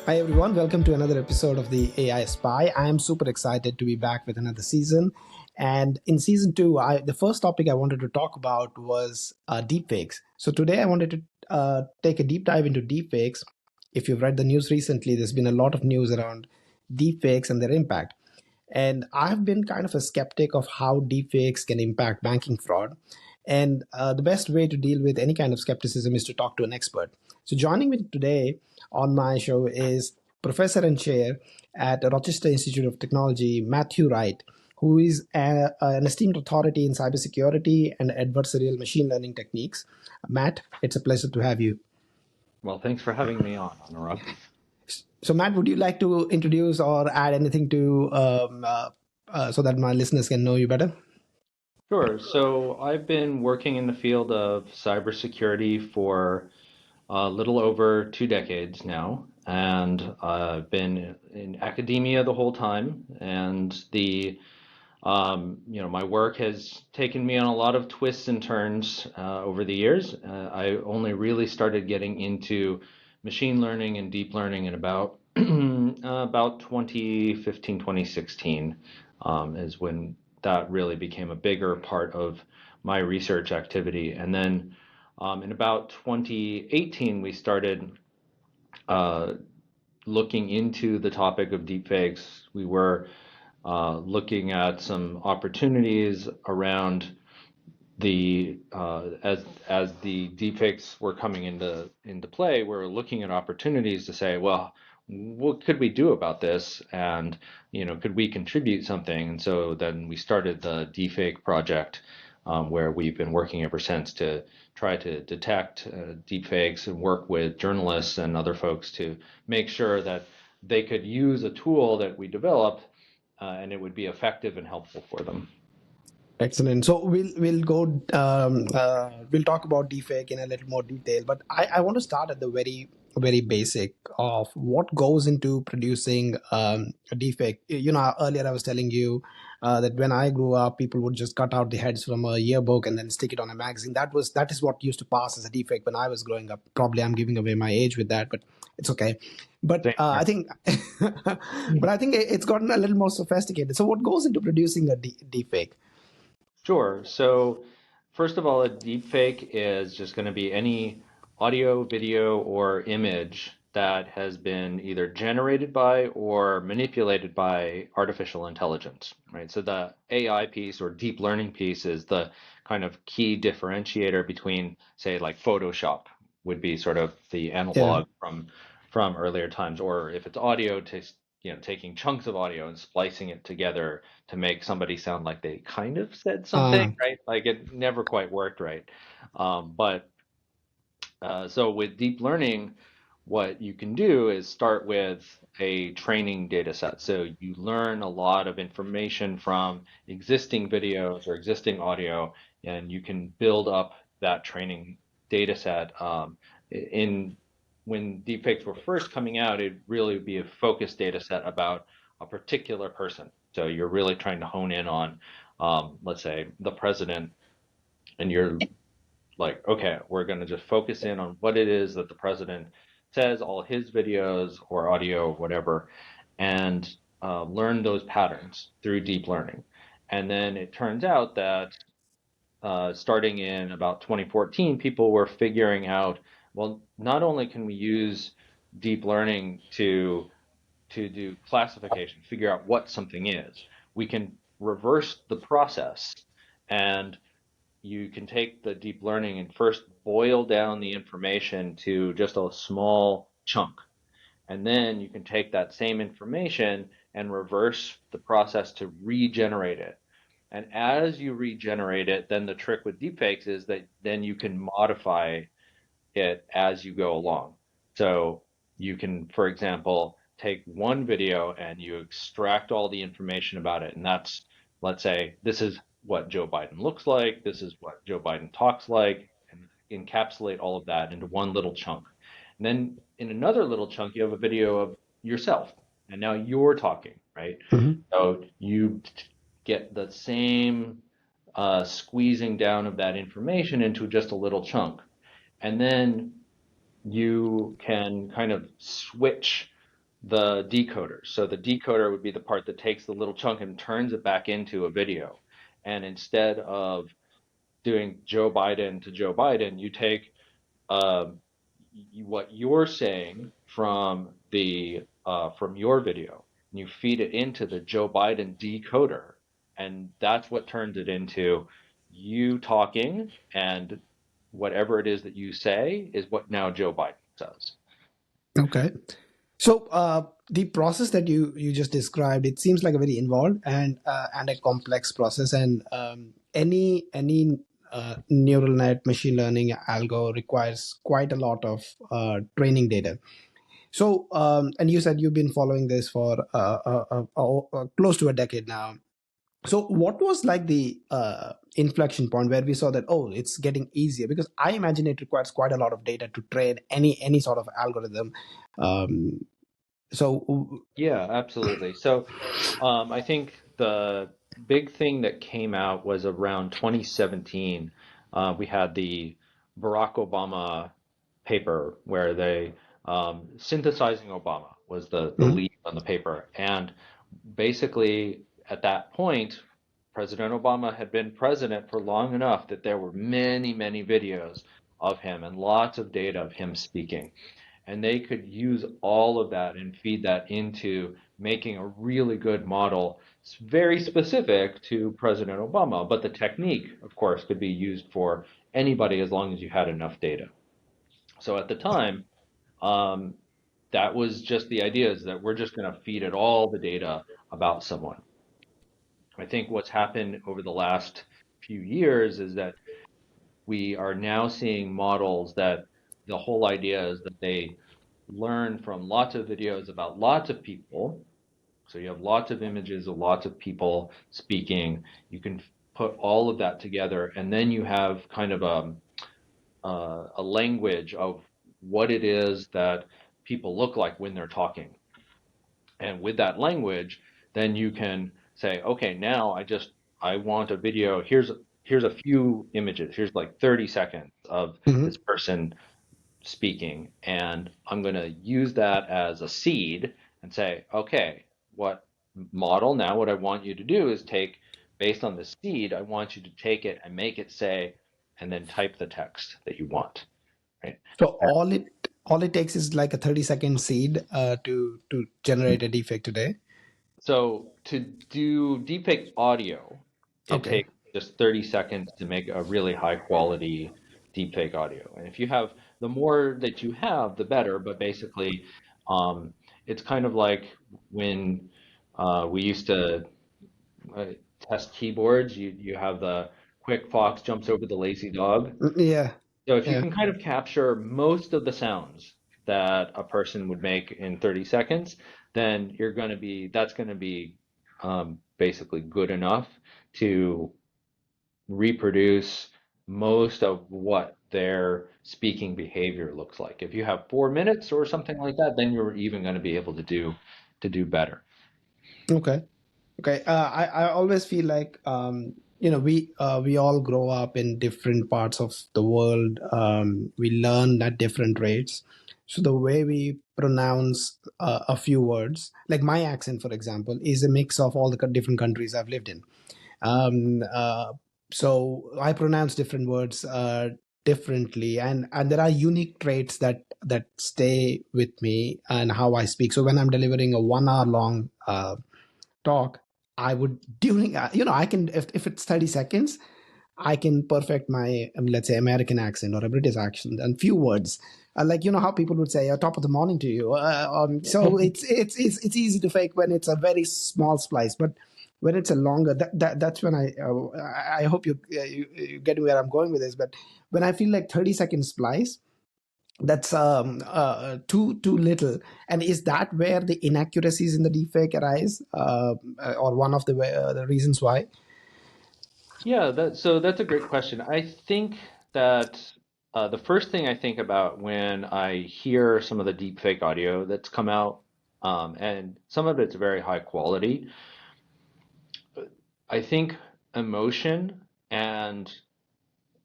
Hi everyone, welcome to another episode of the AI Spy. I am super excited to be back with another season. And in season two, the first topic I wanted to talk about was deepfakes. So today I wanted to take a deep dive into deepfakes. If you've read the news recently, there's been a lot of news around deepfakes and their impact. And I've been kind of a skeptic of how deepfakes can impact banking fraud. And the best way to deal with any kind of skepticism is to talk to an expert. So joining me today on my show is Professor and Chair at Rochester Institute of Technology, Matthew Wright, who is an esteemed authority in cybersecurity and adversarial machine learning techniques. Matt, it's a pleasure to have you. Well, thanks for having me on, Anurag. So, Matt, would you like to introduce or add anything to so that my listeners can know you better? Sure. So I've been working in the field of cybersecurity for a little over 2 decades now, and I've been in academia the whole time. And my work has taken me on a lot of twists and turns over the years. I only really started getting into machine learning and deep learning in about 2015, 2016 is when that really became a bigger part of my research activity. And then in about 2018, we started uh, looking into the topic of deepfakes. We were looking at some opportunities around the as the deepfakes were coming into play. We're looking at opportunities to say, well, what could we do about this, and could we contribute something? And so then we started the deepfake project, where we've been working ever since to try to detect deepfakes and work with journalists and other folks to make sure that they could use a tool that we developed, and it would be effective and helpful for them. Excellent. So we'll talk about deepfake in a little more detail, but I want to start at the very basic of what goes into producing a deepfake. Earlier I was telling you that when I grew up, people would just cut out the heads from a yearbook and then stick it on a magazine. That is what used to pass as a deepfake when I was growing up. Probably I'm giving away my age with that, but it's okay. But Same I here. think, but I think it's gotten a little more sophisticated. So what goes into producing a deepfake? Sure. So, first of all, a deepfake is just going to be any audio, video, or image that has been either generated by or manipulated by artificial intelligence, right? So the AI piece or deep learning piece is the kind of key differentiator between, say, like Photoshop would be sort of the Yeah. analog from earlier times, or if it's audio, taking chunks of audio and splicing it together to make somebody sound like they kind of said something, Uh, right? Like it never quite worked right. But so with deep learning, what you can do is start with a training data set. So you learn a lot of information from existing videos or existing audio, and you can build up that training data set. In when deepfakes were first coming out, it'd really be a focused data set about a particular person. So you're really trying to hone in on, let's say, the president, and you're like, okay, we're going to just focus in on what it is that the president says, all his videos or audio or whatever, and learn those patterns through deep learning. And then it turns out that starting in about 2014, people were figuring out, well, not only can we use deep learning to do classification, figure out what something is, we can reverse the process, and you can take the deep learning and first boil down the information to just a small chunk. And then you can take that same information and reverse the process to regenerate it. And as you regenerate it, then the trick with deepfakes is that then you can modify it as you go along. So you can, for example, take one video and you extract all the information about it. And that's, let's say, this is what Joe Biden looks like, this is what Joe Biden talks like, and encapsulate all of that into one little chunk. And then in another little chunk, you have a video of yourself. And now you're talking, right? mhm. So you get the same squeezing down of that information into just a little chunk. And then you can kind of switch. the decoder. So the decoder would be the part that takes the little chunk and turns it back into a video. And instead of doing Joe Biden to Joe Biden, you take um, what you're saying from your video, and you feed it into the Joe Biden decoder, and that's what turns it into you talking, and whatever it is that you say is what now Joe Biden says. Okay. So the process that you just described, it seems like a very involved and a complex process. And any neural net machine learning algo requires quite a lot of training data. So and you said you've been following this for close to a decade now. So what was like the inflection point where we saw that, oh, it's getting easier? Because I imagine it requires quite a lot of data to train any sort of algorithm. um, so Yeah, absolutely. So I think the big thing that came out was around 2017. We had the Barack Obama paper where they synthesizing Obama was the Mhm. lead on the paper. And basically, at that point, President Obama had been president for long enough that there were many, many videos of him and lots of data of him speaking. And they could use all of that and feed that into making a really good model. It's very specific to President Obama, but the technique, of course, could be used for anybody as long as you had enough data. So at the time, um, that was just the idea is that we're just going to feed it all the data about someone. I think what's happened over the last few years is that we are now seeing models that the whole idea is that they learn from lots of videos about lots of people. So you have lots of images of lots of people speaking. You can put all of that together, and then you have kind of a language of what it is that people look like when they're talking. And with that language, then you can say, okay, now I want a video. Here's a few images. Here's like 30 seconds of Mhm. this person speaking, and I'm going to use that as a seed and say, okay, what model now? What I want you to do is take, based on the seed, I want you to take it and make it say, and then type the text that you want, right? So all it takes is like a 30-second seed to generate a defect today. So to do deepfake audio, it Okay. takes just 30 seconds to make a really high quality deepfake audio. And if you have, the more that you have, the better. But basically, um, it's kind of like when we used to uh, test keyboards. You have the quick fox jumps over the lazy dog. Yeah. So if you Yeah. can kind of capture most of the sounds that a person would make in 30 seconds, then that's going to be basically good enough to reproduce most of what their speaking behavior looks like. If you have 4 minutes or something like that, then you're even going to be able to do better. Okay. Okay. I always feel like we all grow up in different parts of the world. We learn at different rates. So the way we pronounce a few words, like my accent, for example, is a mix of all the different countries I've lived in. Um, uh, so I pronounce different words differently, and there are unique traits that stay with me and how I speak. So when I'm delivering a 1 hour long talk, I would during I can, if it's 30 seconds, I can perfect my let's say American accent or a British accent and few words. Like how people would say top of the morning to you. So it's easy to fake when it's a very small splice, but when it's a longer, that's when I hope you get where I'm going with this. But when I feel like 30-second splice, that's too little. And is that where the inaccuracies in the deepfake arise, or one of the reasons why? Yeah, that's a great question. I think that the first thing I think about when I hear some of the deepfake audio that's come out, and some of it's very high quality, I think emotion and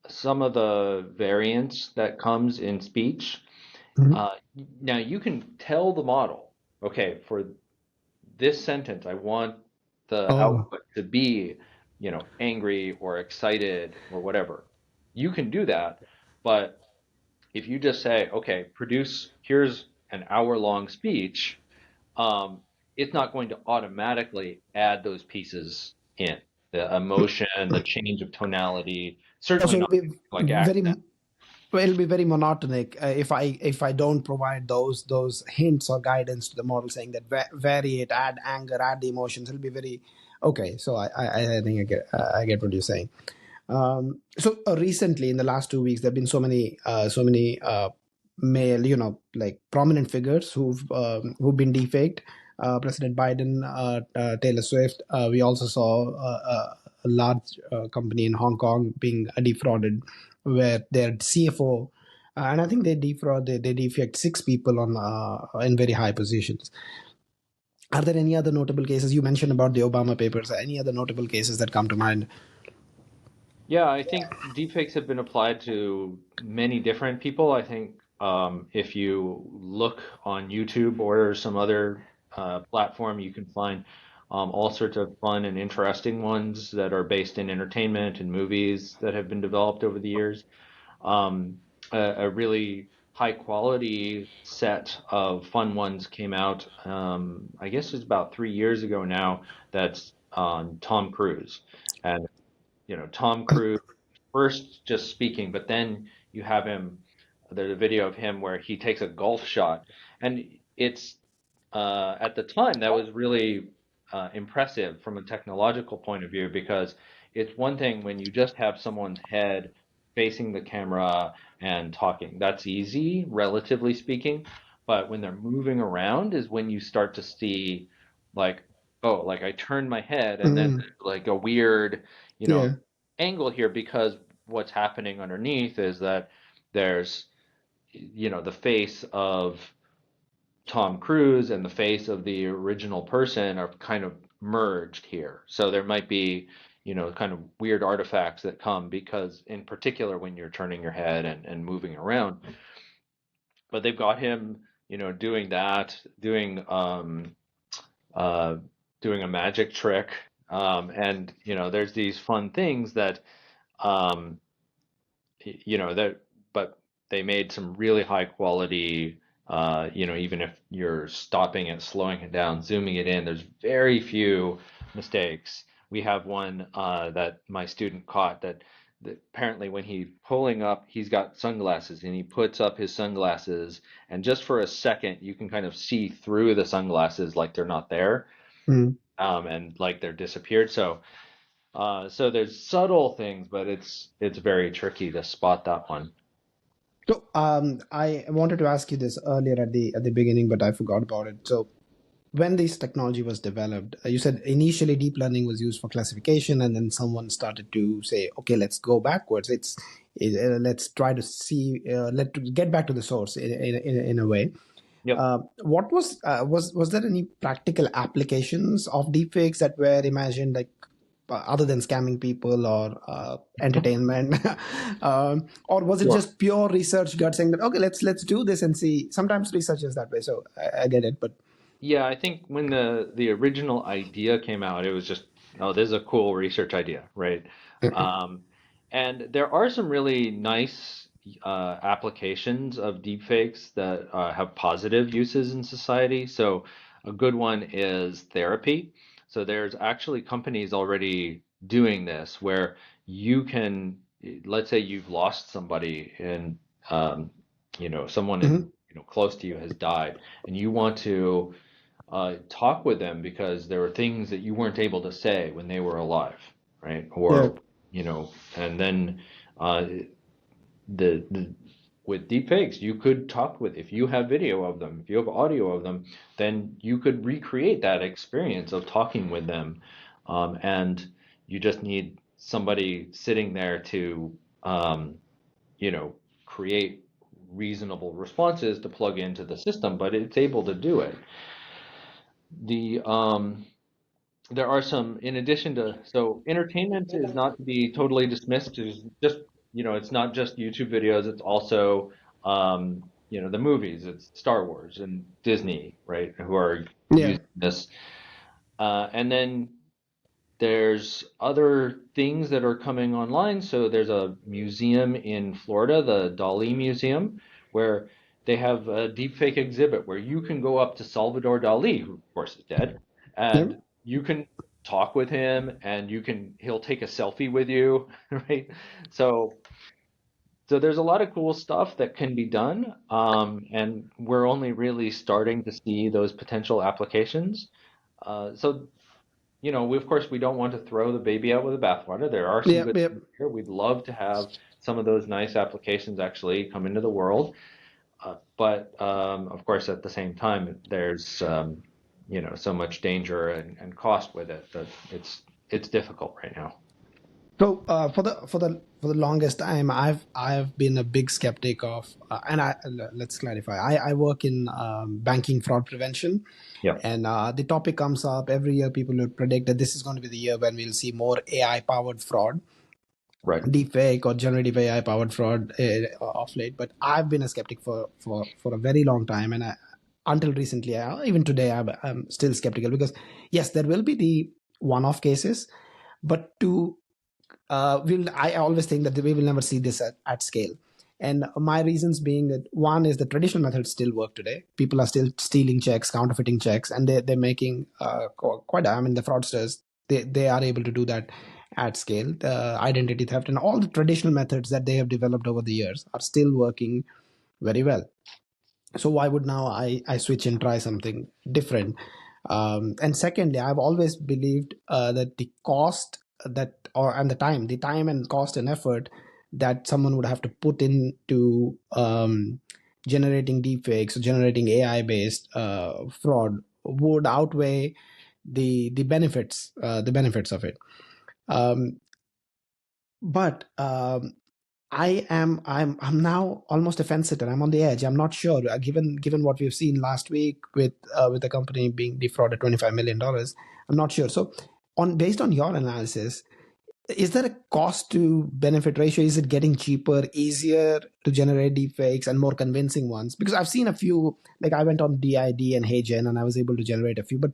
some of the variance that comes in speech. Mhm. Uh, Now you can tell the model. okay, for this sentence, I want the Oh, output to be, angry or excited or whatever. You can do that, but if you just say, okay, here's an hour-long speech, um, it's not going to automatically add those pieces in. The emotion, the change of tonality, certainly so it'll not be like very accent. well, it'll be very monotonic if I don't provide those hints or guidance to the model, saying that vary it, add anger, add the emotions. It'll be very okay. So I think I get what you're saying. So recently, in the last 2 weeks, there have been so many male, like prominent figures who've been defaked. President Biden, Taylor Swift. We also saw a large company in Hong Kong being defrauded, where their CFO, and I think they defect six people on in very high positions. Are there any other notable cases? You mentioned about the Obama papers. Any other notable cases that come to mind? Yeah, I think deepfakes have been applied to many different people. I think if you look on YouTube or some other platform, you can find all sorts of fun and interesting ones that are based in entertainment and movies that have been developed over the years. Um, a really high quality set of fun ones came out, I guess it's about 3 years ago now, that's on Tom Cruise. And Tom Cruise first just speaking, but then you have him, there's a video of him where he takes a golf shot. And it's, at the time, that was really impressive from a technological point of view because it's one thing when you just have someone's head facing the camera and talking. That's easy, relatively speaking. But when they're moving around is when you start to see, like, oh, like I turned my head and then Mm, like a weird, you know, yeah. angle here because what's happening underneath is that there's, the face of Tom Cruise and the face of the original person are kind of merged here. So there might be, kind of weird artifacts that come because, in particular, when you're turning your head and moving around. But they've got him, doing that, uh, doing a magic trick. And, there's these fun things that, um, that but they made some really high quality even if you're stopping it, slowing it down, zooming it in, there's very few mistakes. We have one that my student caught that apparently when he's pulling up, he's got sunglasses and he puts up his sunglasses, and just for a second you can kind of see through the sunglasses like they're not there, Mm. and like they're disappeared. So there's subtle things, but it's very tricky to spot that one. So I wanted to ask you this earlier at the beginning, but I forgot about it. So when this technology was developed, you said initially deep learning was used for classification, and then someone started to say, okay, let's go backwards. Let's try to see, let to get back to the source in a way. Yep. What was there any practical applications of deepfakes that were imagined, like other than scamming people or entertainment, or was it Sure. just pure research gut saying that okay, let's do this and see? Sometimes research is that way, so I get it, but Yeah, I think when the original idea came out, it was just, oh, this is a cool research idea, right? Um, and there are some really nice applications of deepfakes that have positive uses in society. So a good one is therapy. So there's actually companies already doing this where you can, let's say you've lost somebody and someone in Mhm. close to you has died, and you want to talk with them because there were things that you weren't able to say when they were alive, right? Yeah. And then uh, the with deepfakes, you could talk with, if you have video of them, if you have audio of them, then you could recreate that experience of talking with them, and you just need somebody sitting there to, um, you know, create reasonable responses to plug into the system, but it's able to do it. The There are some, in addition to, so entertainment is not to be totally dismissed. It's just, it's not just YouTube videos. It's also the movies. It's Star Wars and Disney, right, who are Yeah. using this. And then there's other things that are coming online. So there's a museum in Florida, the Dali Museum, where they have a deepfake exhibit where you can go up to Salvador Dali, who of course is dead, Yep. and you can talk with him and he'll take a selfie with you, right? So there's a lot of cool stuff that can be done, and we're only really starting to see those potential applications. So we of course we don't want to throw the baby out with the bathwater. There are some Yep. good Yep. things here. We'd love to have some of those nice applications actually come into the world, but of course at the same time there's so much danger and cost with it that it's difficult right now. So for the longest time, I've been a big skeptic of, let's clarify. I work in banking fraud prevention, Yeah, and the topic comes up every year. People will predict that this is going to be the year when we'll see more AI powered fraud, right. deepfake or generative AI powered fraud of late. But I've been a skeptic for a very long time, and until recently, even today, I'm still skeptical because yes, there will be the one-off cases, but to I always think that we will never see this at scale. And my reasons being that one is the traditional methods still work today. People are still stealing checks, counterfeiting checks, and they're making quite, I mean, the fraudsters, they are able to do that at scale. The identity theft and all the traditional methods that they have developed over the years are still working very well. So why would now I switch and try something different? And secondly, I've always believed that the cost that or and the time and cost and effort that someone would have to put into generating deepfakes or generating AI based fraud would outweigh the benefits of it. Um, but I'm now almost a fence sitter. I'm on the edge. I'm not sure. Given what we've seen last week with the company being defrauded $25 million, I'm not sure. So, on based on your analysis, is there a cost to benefit ratio? Is it getting cheaper, easier to generate deepfakes and more convincing ones? Because I've seen a few. Like I went on DID and HeyGen and I was able to generate a few, but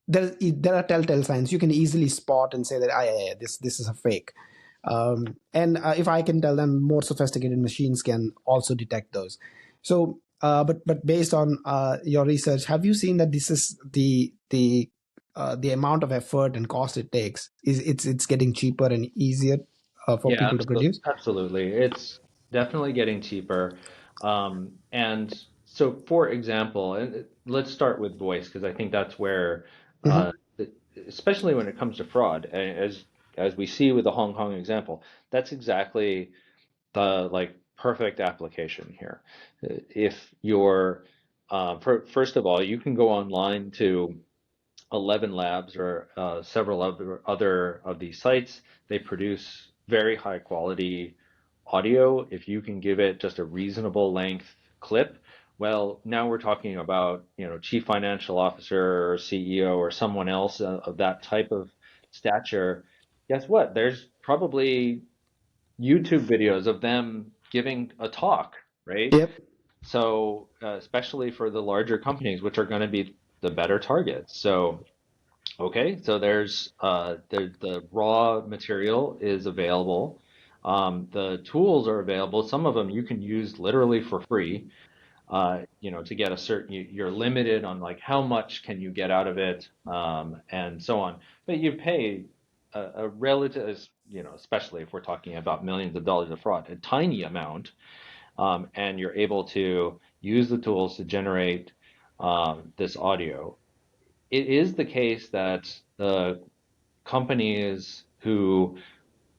there are telltale signs you can easily spot and say that yeah, this is a fake. And if I can tell them, more sophisticated machines can also detect those. So, but based on your research, have you seen that this is the amount of effort and cost it takes is it's getting cheaper and easier for Yeah, people to produce? absolutely. It's definitely getting cheaper. And so, for example, and let's start with voice because I think that's where, Hmm. especially when it comes to fraud, as we see with the Hong Kong example, that's exactly the like perfect application here. If you're, first of all, you can go online to 11 Labs or several other of these sites. They produce very high quality audio. If you can give it just a reasonable length clip, well, now we're talking about, chief financial officer or CEO or someone else of that type of stature. Guess what? There's probably YouTube videos of them giving a talk, right? Yep. So, especially for the larger companies, which are going to be the better targets. So, okay, so there's the raw material is available. The tools are available. Some of them you can use literally for free. To get a certain, you're limited on like how much can you get out of it, and so on. But you pay a relative, especially if we're talking about millions of dollars of fraud, a tiny amount, and you're able to use the tools to generate this audio. It is the case that the companies who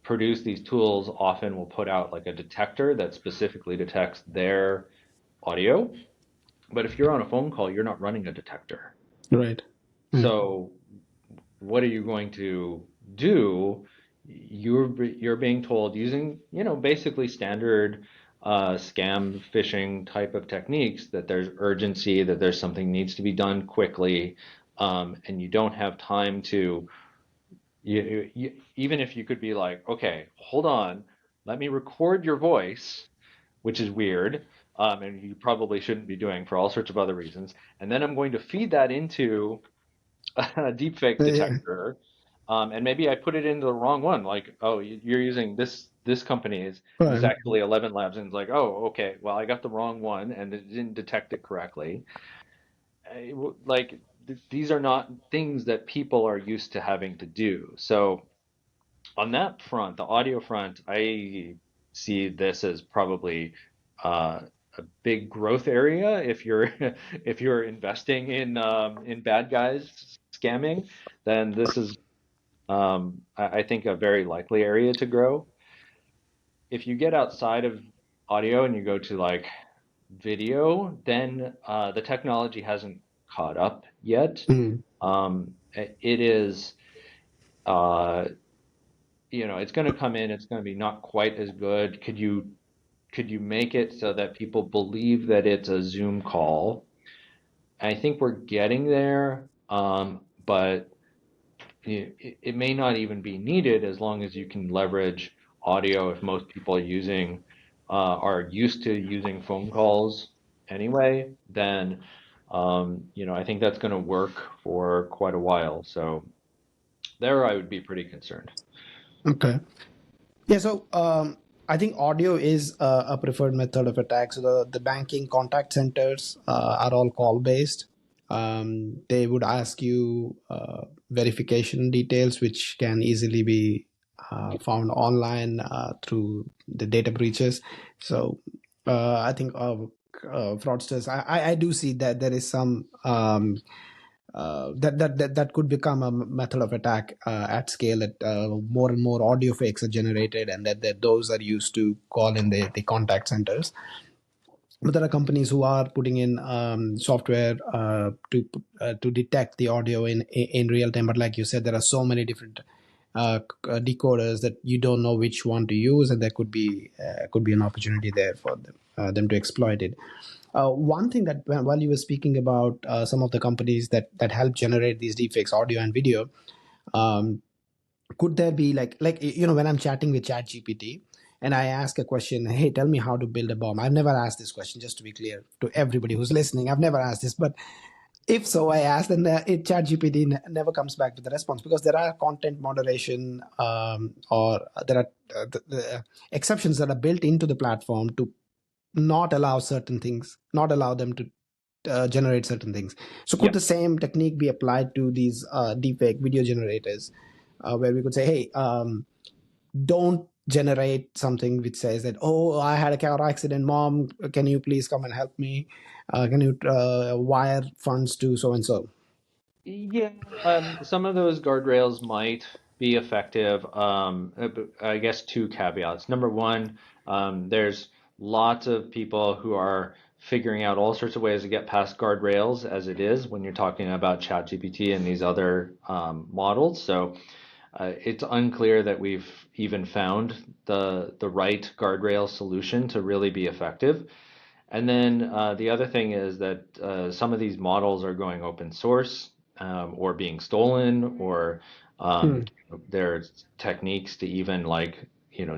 produce these tools often will put out like a detector that specifically detects their audio. But if you're on a phone call, you're not running a detector. Right. Mm. So what are you going to do? You're being told using, basically standard scam phishing type of techniques that there's urgency, that there's something needs to be done quickly, and you don't have time to even if you could be like, okay, hold on, let me record your voice, which is weird. and you probably shouldn't be doing for all sorts of other reasons. And then I'm going to feed that into a deepfake Yeah. detector, and maybe I put it into the wrong one. Like, oh, you're using this company's, and it's Right. actually 11 Labs, and it's like, oh, okay, well, I got the wrong one, and it didn't detect it correctly. Like, these are not things that people are used to having to do. So on that front, the audio front, I see this as probably uh, a big growth area if you're if you're investing in bad guys scamming, then this is I think a very likely area to grow. If you get outside of audio and you go to like video, then the technology hasn't caught up yet. Mm. It is. Uh, it's going to come in, it's going to be not quite as good. Could you make it so that people believe that it's a Zoom call? I think we're getting there, but it may not even be needed as long as you can leverage audio. If most people are used to using phone calls anyway, then I think that's going to work for quite a while. So there, I would be pretty concerned. Okay. Yeah, so I think audio is a preferred method of attack. So the banking contact centers are all call based. They would ask you verification details, which can easily be found online through the data breaches. So I think fraudsters, I do see that there is some that could become a method of attack at scale. That more and more audio fakes are generated, and that those are used to call in the contact centers. But there are companies who are putting in software to detect the audio in real time. But like you said, there are so many different decoders that you don't know which one to use, and there could be an opportunity there for them to exploit it. One thing that while you were speaking about some of the companies that help generate these deepfakes, audio and video, um, could there be when I'm chatting with ChatGPT and I ask a question, hey, tell me how to build a bomb. I've never asked this question, just to be clear to everybody who's listening. I've never asked this, but if so, I asked, and ChatGPT never comes back with a response because there are content moderation or there are the exceptions that are built into the platform to not allow certain things, not allow them to generate certain things. So could Yeah. the same technique be applied to these deepfake video generators, where we could say, hey, don't generate something which says that, oh, I had a car accident, mom, can you please come and help me? Can you wire funds to so and so? Yeah, some of those guardrails might be effective. But I guess two caveats. Number one, there's lots of people who are figuring out all sorts of ways to get past guardrails as it is when you're talking about ChatGPT and these other models. So it's unclear that we've even found the right guardrail solution to really be effective. And then the other thing is that some of these models are going open source or being stolen, or Hmm. there's techniques to even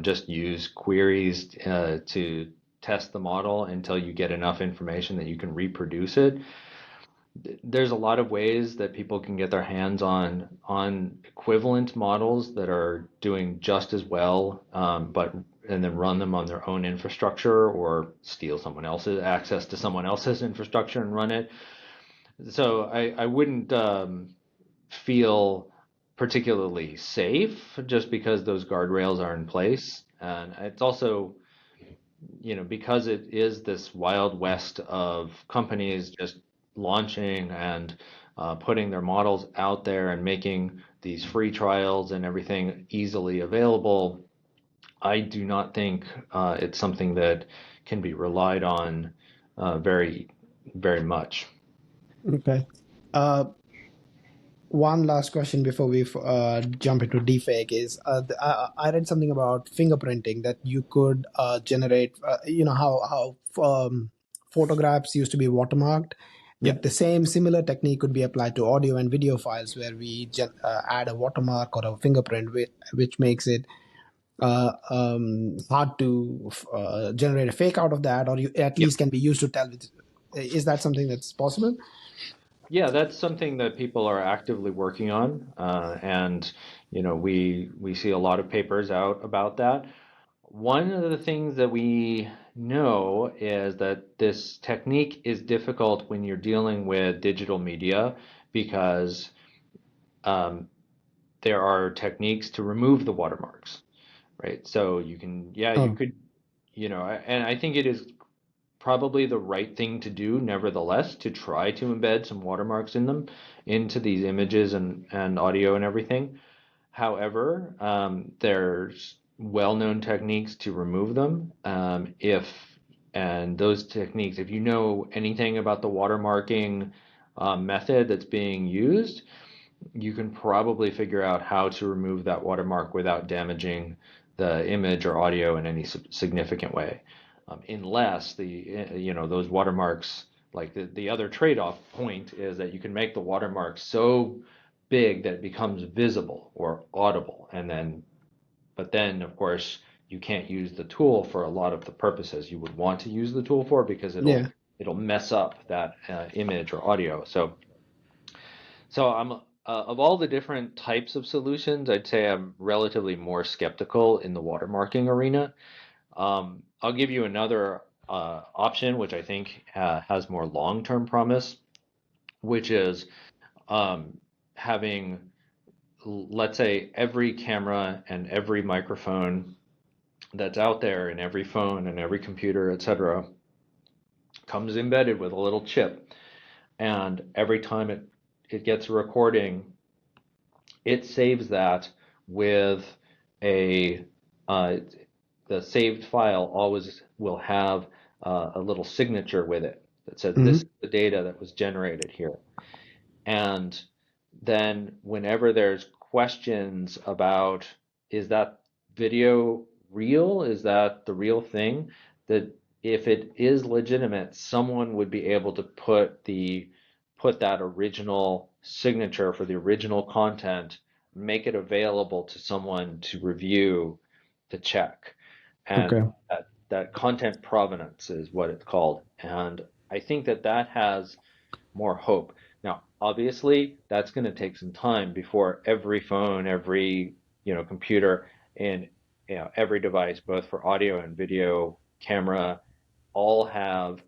just use queries to test the model until you get enough information that you can reproduce it. There's a lot of ways that people can get their hands on equivalent models that are doing just as well, but and then run them on their own infrastructure or steal someone else's access to someone else's infrastructure and run it. So I wouldn't feel particularly safe just because those guardrails are in place. And it's also, because it is this wild west of companies just launching and putting their models out there and making these free trials and everything easily available, I do not think it's something that can be relied on very, very much. Okay. Uh, One last question before we jump into deepfake is I read something about fingerprinting that you could generate. You know how photographs used to be watermarked. Yeah. With the same similar technique could be applied to audio and video files, where we add a watermark or a fingerprint, which makes it hard to generate a fake out of that, or you at Yeah. least can be used to tell. Is that something that's possible? Yeah, that's something that people are actively working on, and we see a lot of papers out about that. One of the things that we know is that this technique is difficult when you're dealing with digital media because um, there are techniques to remove the watermarks, right? So you can, yeah, you Oh, could, and I think it is probably the right thing to do, nevertheless, to try to embed some watermarks in them, into these images and audio and everything. However, there's well-known techniques to remove them. And those techniques, if you know anything about the watermarking method that's being used, you can probably figure out how to remove that watermark without damaging the image or audio in any significant way. Unless those watermarks, like the other trade-off point is that you can make the watermark so big that it becomes visible or audible, but then of course you can't use the tool for a lot of the purposes you would want to use the tool for because it'll yeah, it'll mess up that image or audio. So of all the different types of solutions, I'd say I'm relatively more skeptical in the watermarking arena. I'll give you another option, which I think has more long-term promise, which is having, let's say, every camera and every microphone that's out there in every phone and every computer, etc., comes embedded with a little chip. And every time it gets a recording, it saves that with a uh, the saved file always will have a little signature with it that says this hmm, is the data that was generated here. And then whenever there's questions about is that video real? Is that the real thing? That if it is legitimate, someone would be able to put that original signature for the original content, make it available to someone to review, to check. And okay, that content provenance is what it's called. And I think that that has more hope. Now, obviously, that's going to take some time before every phone, every computer, and every device, both for audio and video camera, all have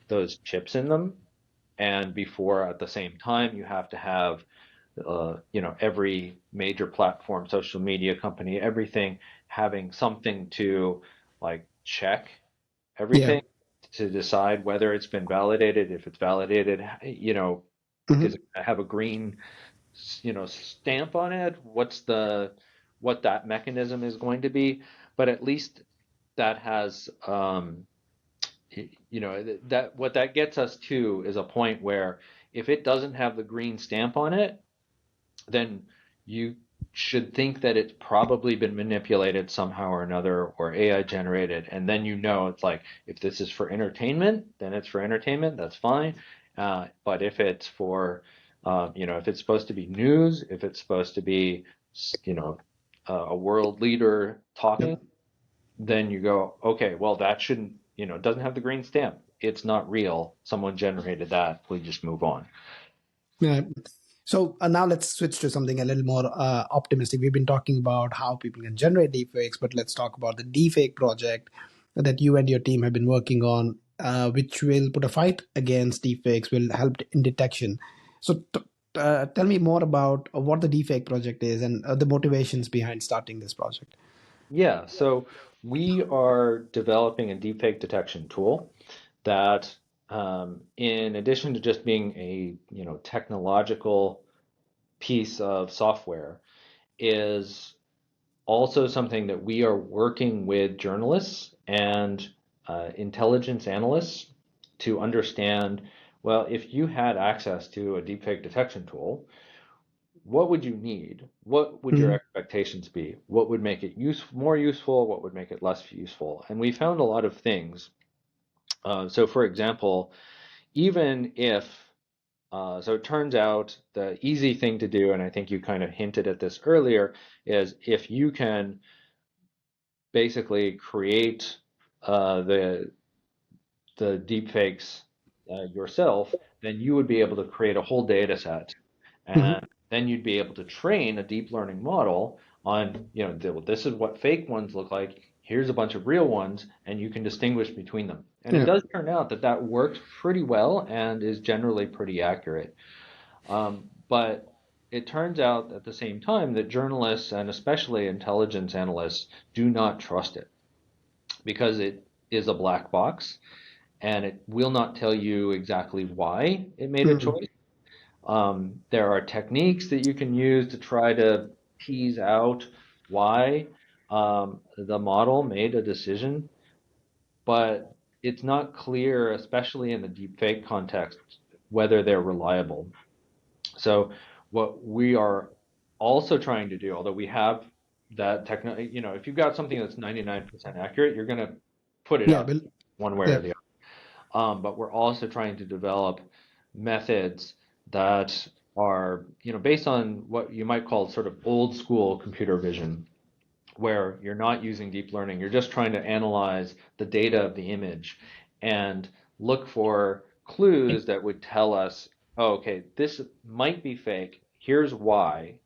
those chips in them. And before, at the same time, you have to have, every major platform, social media company, everything having something to like check yeah, everything to decide whether it's been validated. If it's validated, is hmm, it gonna have a green, stamp on it? What that mechanism is going to be? But at least that has, that what that gets us to is a point where if it doesn't have the green stamp on it, then you should think that it's probably been manipulated somehow or another or AI generated. And then it's like, if this is for entertainment, then it's for entertainment, that's fine. But if it's for, if it's supposed to be news, if it's supposed to be, you know, a world leader yep. talking, then you go, okay, well, that shouldn't, it doesn't have the green stamp. It's not real. Someone generated that. We just move on. Yeah. So now let's switch to something a little more optimistic. We've been talking about how people can generate deepfakes, but let's talk about the deepfake project that you and your team have been working on, which will put a fight against deepfakes, will help in detection. So tell me more about what the deepfake project is and the motivations behind starting this project. Yeah, so we are developing a deepfake detection tool that, in addition to just being a technological piece of software, is also something that we are working with journalists and intelligence analysts to understand. Well, if you had access to a deepfake detection tool, what would you need? What would your Mhm. expectations be? What would make it more useful? What would make it less useful? And we found a lot of things. So, for example, even if, so it turns out the easy thing to do, and I think you kind of hinted at this earlier, is if you can basically create the deepfakes yourself, then you would be able to create a whole data set, Hmm. and then you'd be able to train a deep learning model on, this is what fake ones look like. Here's a bunch of real ones, and you can distinguish between them. And it Yeah. does turn out that that works pretty well and is generally pretty accurate. But it turns out at the same time that journalists and especially intelligence analysts do not trust it because it is a black box and it will not tell you exactly why it made a Hmm. choice. There are techniques that you can use to try to tease out why the model made a decision, but it's not clear, especially in the deepfake context, whether they're reliable. So what we are also trying to do, although we have that techno, if you've got something that's 99% accurate, you're going to put it Yeah. out Well, one way or yeah. the other. But we're also trying to develop methods that are, based on what you might call sort of old school computer vision, where you're not using deep learning, you're just trying to analyze the data of the image and look for clues that would tell us, oh, okay, this might be fake. Here's why.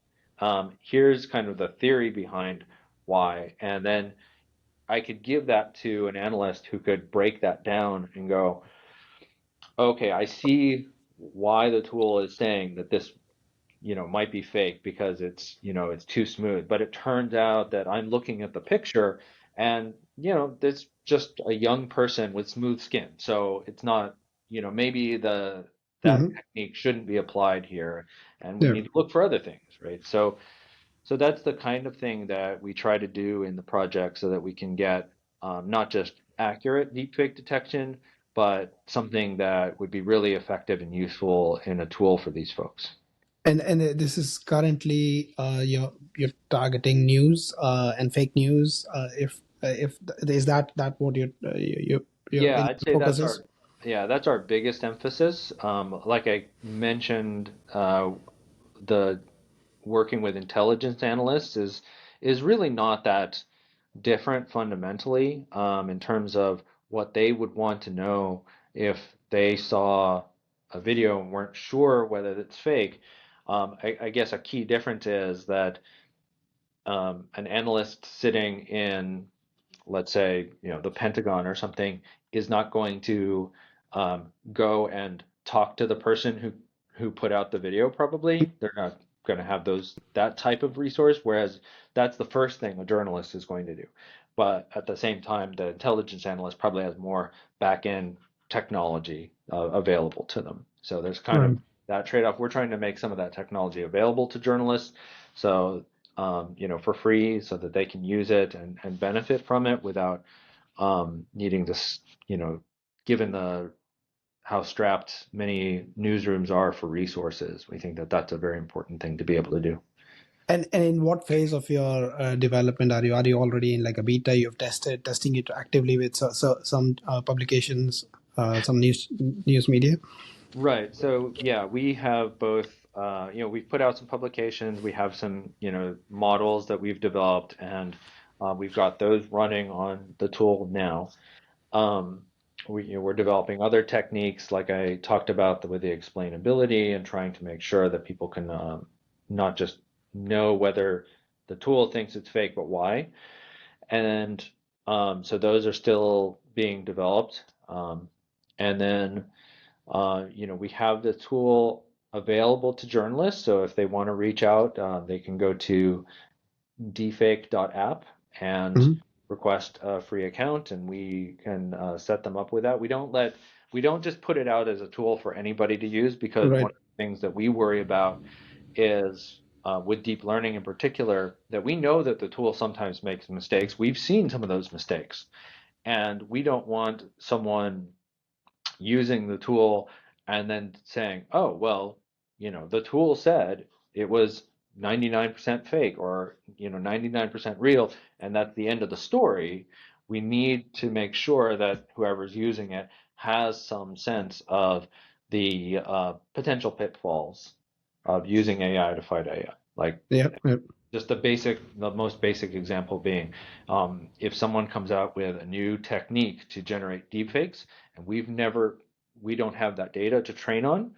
Here's kind of the theory behind why. And then I could give that to an analyst who could break that down and go, okay, I see why the tool is saying that this might be fake because it's too smooth. But it turns out that I'm looking at the picture and, there's just a young person with smooth skin. So it's not, maybe that Hmm. technique shouldn't be applied here and we Yeah. need to look for other things, right? So that's the kind of thing that we try to do in the project so that we can get not just accurate deepfake detection, but something that would be really effective and useful in a tool for these folks. And this is currently you're targeting news and fake news. If is that what your Yeah, in I'd say focus is? that's our biggest emphasis. Like I mentioned, the working with intelligence analysts is really not that different fundamentally, in terms of what they would want to know if they saw a video and weren't sure whether it's fake. I guess a key difference is that an analyst sitting in, let's say, the Pentagon or something, is not going to go and talk to the person who put out the video. Probably they're not going to have that type of resource. Whereas that's the first thing a journalist is going to do. But at the same time, the intelligence analyst probably has more back end technology available to them. So there's kind of Right. that trade-off. We're trying to make some of that technology available to journalists. So for free so that they can use it and benefit from it without needing to, given how strapped many newsrooms are for resources. We think that that's a very important thing to be able to do. And in what phase of your development are you? Are you already in like a beta? You've testing it actively with some publications, some news media. Right. So yeah, we have both. We've put out some publications. We have some, models that we've developed, and we've got those running on the tool now. Um, we're developing other techniques, like I talked about with the explainability and trying to make sure that people can not just know whether the tool thinks it's fake, but why. And so those are still being developed. And then, we have the tool available to journalists. So if they want to reach out, they can go to defake.app and Hmm. request a free account, and we can set them up with that. We don't just put it out as a tool for anybody to use, because one Right. of the things that we worry about is, with deep learning in particular, that we know that the tool sometimes makes mistakes. We've seen some of those mistakes, and we don't want someone using the tool and then saying, oh, well, the tool said it was 99% fake, or 99% real, and that's the end of the story. We need to make sure that whoever's using it has some sense of the potential pitfalls of using AI to fight AI. Like, Yeah. Yeah. Just the most basic example being, if someone comes out with a new technique to generate deepfakes, and we don't have that data to train on,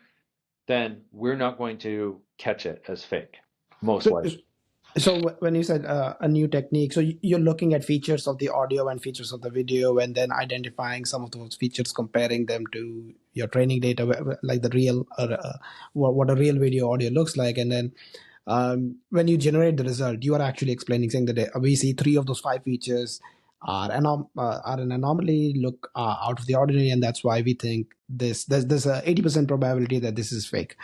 then we're not going to catch it as fake, most So, likely. so when you said a new technique, so you're looking at features of the audio and features of the video, and then identifying some of those features, comparing them to your training data, like the real, what a real video audio looks like, and then when you generate the result, you are actually explaining, saying that we see three of those five features are an anomaly, look out of the ordinary, and that's why we think there's a 80% probability that this is fake.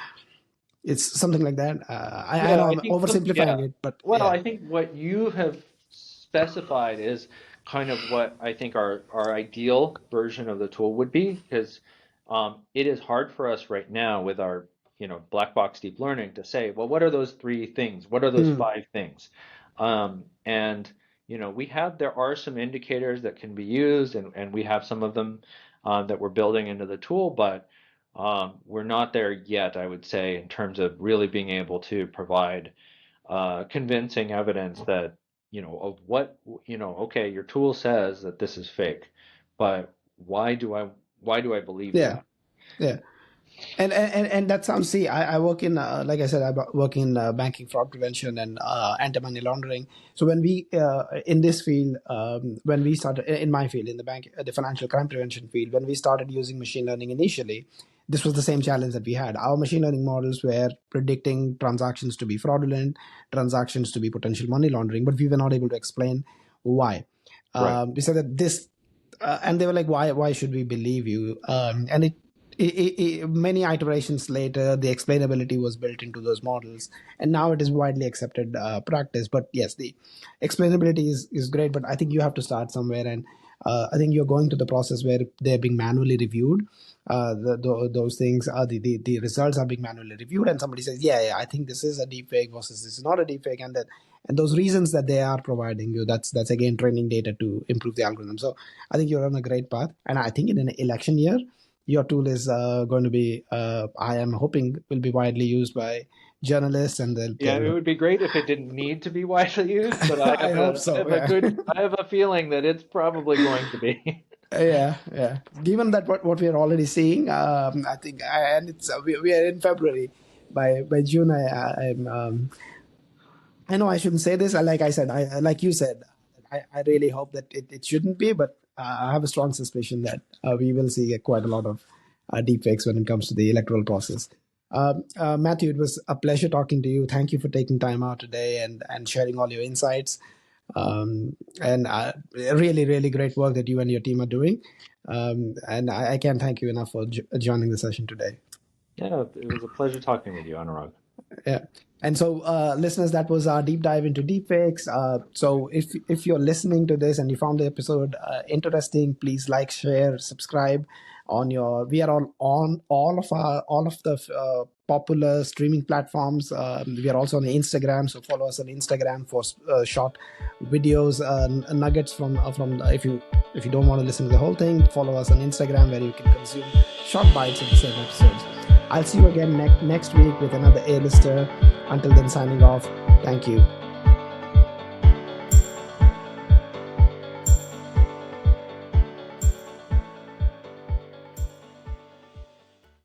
It's something like that. I Yeah, know I I'm think oversimplifying it, but well, yeah. I think what you have specified is kind of what I think our ideal version of the tool would be, because it is hard for us right now with our, black box deep learning to say, well, what are those three things? What are those Hmm. five things? And there are some indicators that can be used, and we have some of them that we're building into the tool, but we're not there yet, I would say, in terms of really being able to provide convincing evidence that, of what, okay, your tool says that this is fake, but why do I believe Yeah. that? Yeah. And that sounds, see, I work in like I said, work in banking fraud prevention and anti-money laundering. So when we in this field, when we started in my field, in the bank, the financial crime prevention field, when we started using machine learning initially, this was the same challenge that we had. Our machine learning models were predicting transactions to be fraudulent, transactions to be potential money laundering, but we were not able to explain why. Right. We said that this and they were like, why should we believe you? And many iterations later, the explainability was built into those models, and now it is widely accepted practice. But yes, the explainability is great, but I think you have to start somewhere, and I think you're going to the process where they're being manually reviewed. Those things are the results are being manually reviewed, and somebody says, yeah, I think this is a deep fake versus this is not a deep fake, and those reasons that they are providing you, that's again training data to improve the algorithm. So I think you're on a great path, and I think in an election year, your tool is going to be, I am hoping, will be widely used by journalists, and Yeah, it they'll would be great if it didn't need to be widely used, but I I have hope a I so. have a Yeah. good I have a feeling that it's probably going to be. Yeah, yeah. Given that what we are already seeing, I think, and it's we are in February. By June, I know I shouldn't say this. Like I said, like you said, I really hope that it shouldn't be, but I have a strong suspicion that we will see quite a lot of deepfakes when it comes to the electoral process. Matthew, it was a pleasure talking to you. Thank you for taking time out today and sharing all your insights. And really, really great work that you and your team are doing. And I can't thank you enough for joining the session today. Yeah, it was a pleasure talking with you, Anurag. Yeah. And so, listeners, that was our deep dive into deepfakes. So, if you're listening to this and you found the episode interesting, please like, share, subscribe on your. We are on all of the popular streaming platforms. We are also on Instagram, so follow us on Instagram for short videos, nuggets from. If you don't want to listen to the whole thing, follow us on Instagram where you can consume short bites of the same episodes. I'll see you again next week with another A-lister. Until then, signing off. Thank you.